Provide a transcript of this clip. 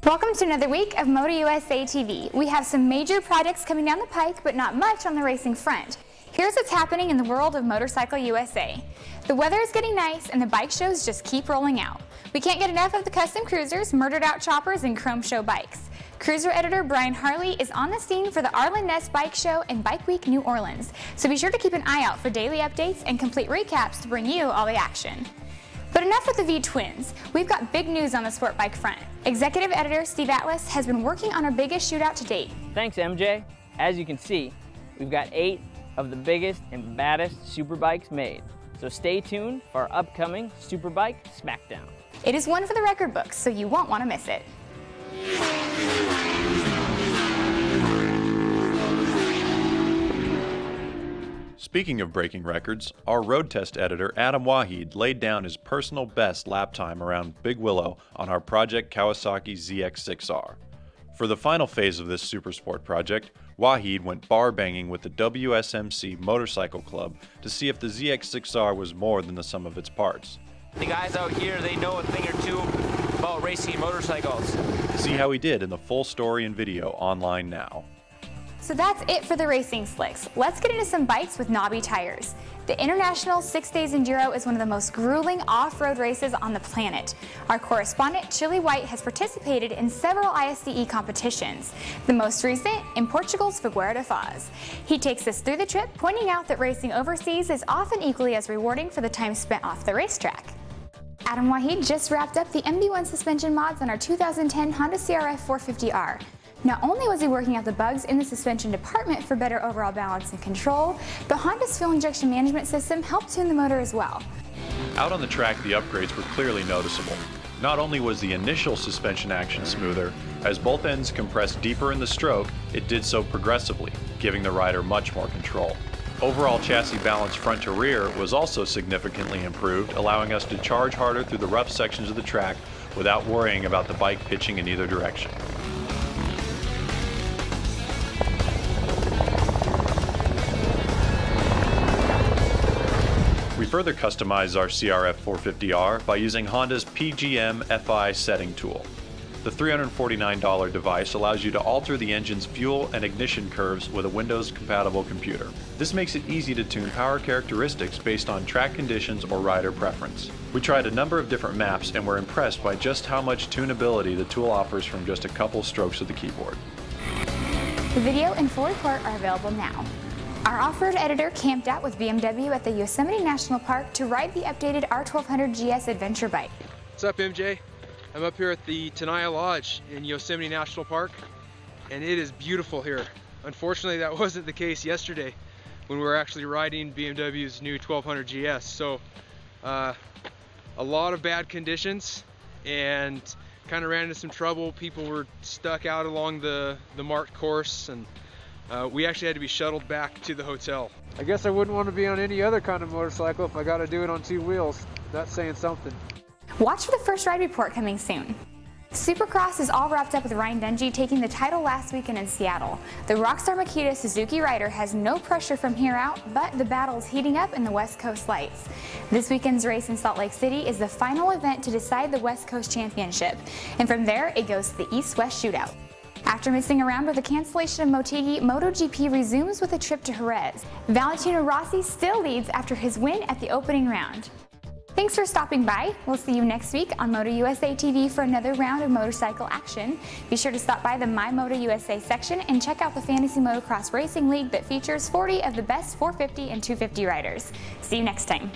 Welcome to another week of MotoUSA TV. We have some major projects coming down the pike, but not much on the racing front. Here's what's happening in the world of Motorcycle USA. The weather is getting nice and the bike shows just keep rolling out. We can't get enough of the custom cruisers, murdered out choppers, and chrome show bikes. Cruiser editor Brian Harley is on the scene for the Arlen Ness Bike Show and Bike Week New Orleans, so be sure to keep an eye out for daily updates and complete recaps to bring you all the action. But enough with the V-twins. We've got big news on the sport bike front. Executive editor Steve Atlas has been working on our biggest shootout to date. Thanks, MJ. As you can see, we've got 8 of the biggest and baddest superbikes made. So stay tuned for our upcoming Superbike Smackdown. It is one for the record books, so you won't want to miss it. Speaking of breaking records, our road test editor Adam Waheed laid down his personal best lap time around Big Willow on our Project Kawasaki ZX-6R. For the final phase of this supersport project, Waheed went bar banging with the WSMC Motorcycle Club to see if the ZX-6R was more than the sum of its parts. The guys out here, they know a thing or two about racing motorcycles. See how he did in the full story and video online now. So that's it for the racing slicks. Let's get into some bikes with knobby tires. The International 6 Days Enduro is one of the most grueling off-road races on the planet. Our correspondent, Chili White, has participated in several ISDE competitions, the most recent in Portugal's Figueira da Foz. He takes us through the trip, pointing out that racing overseas is often equally as rewarding for the time spent off the racetrack. Adam Waheed just wrapped up the MB1 suspension mods on our 2010 Honda CRF450R. Not only was he working out the bugs in the suspension department for better overall balance and control, but Honda's fuel injection management system helped tune the motor as well. Out on the track, the upgrades were clearly noticeable. Not only was the initial suspension action smoother, as both ends compressed deeper in the stroke, it did so progressively, giving the rider much more control. Overall chassis balance front to rear was also significantly improved, allowing us to charge harder through the rough sections of the track without worrying about the bike pitching in either direction. We further customized our CRF450R by using Honda's PGM FI setting tool. The $349 device allows you to alter the engine's fuel and ignition curves with a Windows-compatible computer. This makes it easy to tune power characteristics based on track conditions or rider preference. We tried a number of different maps and were impressed by just how much tunability the tool offers from just a couple strokes of the keyboard. The video and full report are available now. Our off-road editor camped out with BMW at the Yosemite National Park to ride the updated R1200 GS adventure bike. What's up, MJ? I'm up here at the Tenaya Lodge in Yosemite National Park, and it is beautiful here. Unfortunately, that wasn't the case yesterday when we were actually riding BMW's new 1200 GS. So a lot of bad conditions and kind of ran into some trouble. People were stuck out along the marked course, and we actually had to be shuttled back to the hotel. I guess I wouldn't want to be on any other kind of motorcycle if I got to do it on 2 wheels. That's saying something. Watch for the first ride report coming soon. Supercross is all wrapped up with Ryan Dungey taking the title last weekend in Seattle. The Rockstar Makita Suzuki rider has no pressure from here out, but the battle is heating up in the West Coast lights. This weekend's race in Salt Lake City is the final event to decide the West Coast Championship, and from there it goes to the East-West Shootout. After messing around with the cancellation of Motegi, MotoGP resumes with a trip to Jerez. Valentino Rossi still leads after his win at the opening round. Thanks for stopping by. We'll see you next week on MotoUSA TV for another round of motorcycle action. Be sure to stop by the My MotoUSA section and check out the Fantasy Motocross Racing League that features 40 of the best 450 and 250 riders. See you next time.